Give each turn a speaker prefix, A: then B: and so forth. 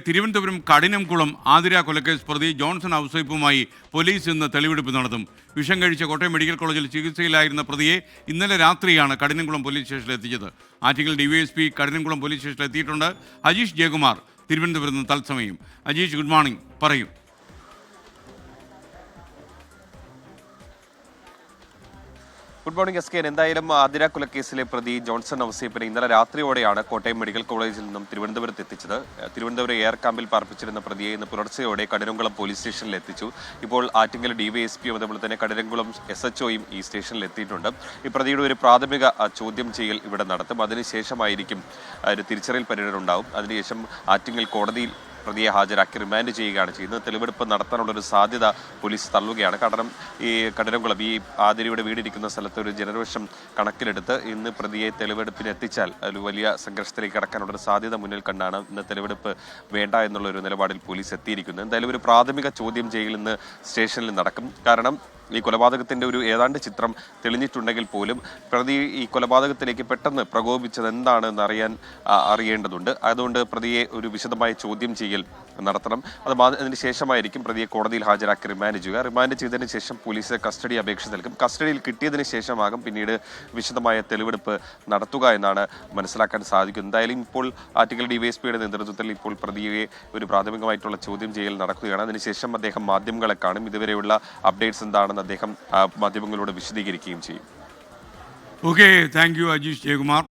A: തിരുവനന്തപുരം കഠിനംകുളം ആതിര കൊലക്കേസ് പ്രതി Johnson ഔസേപ്പുമായി police ഇന്ന് തെളിവെടുപ്പ് നടത്തും. വിഷം കഴിച്ച കോട്ടയം മെഡിക്കൽ കോളേജിൽ ചികിത്സയിലായിരുന്ന പ്രതിയെ ഇന്നലെ രാത്രിയാണ് കഠിനംകുളം പോലീസ് സ്റ്റേഷനിൽ എത്തിച്ചത്. ആറ്റിങ്ങൽ ഡിവൈഎസ്പി കഠിനംകുളം പോലീസ് സ്റ്റേഷനിൽ എത്തിയിട്ടുണ്ട്. അജീഷ് ജയകുമാർ തിരുവനന്തപുരത്ത് നിന്ന് തത്സമയം. അജീഷ്, ഗുഡ് മോർണിംഗ്, പറയൂ.
B: Good morning S K. എന്തായാലും ആതിര കൊലക്കേസിലെ പ്രതി ജോൺസൺ ഔസേപ്പിനെ ഇന്നലെ രാത്രിയോടെയാണ് കോട്ടയം മെഡിക്കൽ കോളേജിൽ നിന്നും തിരുവനന്തപുരത്ത് എത്തിച്ചത്. തിരുവനന്തപുരം എയർ ക്യാമ്പിൽ പാർപ്പിച്ചിരുന്ന പ്രതിയെ ഇന്ന് പുലർച്ചെയോടെ കഠിനംകുളം പോലീസ് സ്റ്റേഷനിൽ എത്തിച്ചു. ഇപ്പോൾ ആറ്റിങ്ങൽ ഡിവൈഎസ്പിയും അതുപോലെ തന്നെ കഠിനംകുളം SHOയും ഈ സ്റ്റേഷനിൽ എത്തിയിട്ടുണ്ട്. ഈ പ്രതിയുടെ ഒരു പ്രാഥമിക ചോദ്യം ചെയ്യൽ ഇവിടെ നടത്തും. അതിനുശേഷമായിരിക്കും ഒരു തിരിച്ചറിയൽ പര്യടനം ഉണ്ടാവും. അതിനുശേഷം ആറ്റിങ്ങൽ കോടതിയിൽ പ്രതിയെ ഹാജരാക്കി റിമാൻഡ് ചെയ്യുകയാണ് ചെയ്യുന്നത്. തെളിവെടുപ്പ് നടത്താനുള്ളൊരു സാധ്യത പോലീസ് തള്ളുകയാണ്. കാരണം ഈ കഠിനംകുളം ഈ ആതിരയുടെ വീടിരിക്കുന്ന സ്ഥലത്ത് ഒരു ജനരോഷം കണക്കിലെടുത്ത് ഇന്ന് പ്രതിയെ തെളിവെടുപ്പിന് എത്തിച്ചാൽ ഒരു വലിയ സംഘർഷത്തിലേക്ക് കടക്കാനുള്ളൊരു സാധ്യത മുന്നിൽ കണ്ടാണ് ഇന്ന് തെളിവെടുപ്പ് വേണ്ട എന്നുള്ളൊരു നിലപാടിൽ പോലീസ് എത്തിയിരിക്കുന്നത്. എന്തായാലും ഒരു പ്രാഥമിക ചോദ്യം ചെയ്യൽ ഇന്ന് സ്റ്റേഷനിൽ നടക്കും. കാരണം ഈ കൊലപാതകത്തിന്റെ ഒരു ഏതാണ്ട് ചിത്രം തെളിഞ്ഞിട്ടുണ്ടെങ്കിൽ പോലും പ്രതി ഈ കൊലപാതകത്തിലേക്ക് പെട്ടെന്ന് പ്രകോപിച്ചത് എന്താണെന്ന് അറിയേണ്ടതുണ്ട്. അതുകൊണ്ട് പ്രതിയെ ഒരു വിശദമായ ചോദ്യം ചെയ്യൽ നടത്തണം. അതിന് ശേഷമായിരിക്കും പ്രതിയെ കോടതിയിൽ ഹാജരാക്കി റിമാൻഡ് ചെയ്യുക. റിമാൻഡ് ചെയ്തതിന് ശേഷം പോലീസ് കസ്റ്റഡി അപേക്ഷ നൽകും. കസ്റ്റഡിയിൽ കിട്ടിയതിന് ശേഷമാകും പിന്നീട് വിശദമായ തെളിവെടുപ്പ് നടത്തുക എന്നാണ് മനസ്സിലാക്കാൻ സാധിക്കുന്നത്. എന്തായാലും ഇപ്പോൾ ആറ്റിങ്ങൽ ഡിവൈഎസ്പിയുടെ നേതൃത്വത്തിൽ ഇപ്പോൾ പ്രതിയെ ഒരു പ്രാഥമികമായിട്ടുള്ള ചോദ്യം ചെയ്യൽ നടക്കുകയാണ്. അതിനുശേഷം അദ്ദേഹം മാധ്യമങ്ങളെ കാണും. ഇതുവരെയുള്ള അപ്ഡേറ്റ്സ് എന്താണെന്ന് അദ്ദേഹം മാധ്യമങ്ങളോട് വിശദീകരിക്കുകയും ചെയ്യും.
A: Okay, thank you Ajeesh Jayakumar.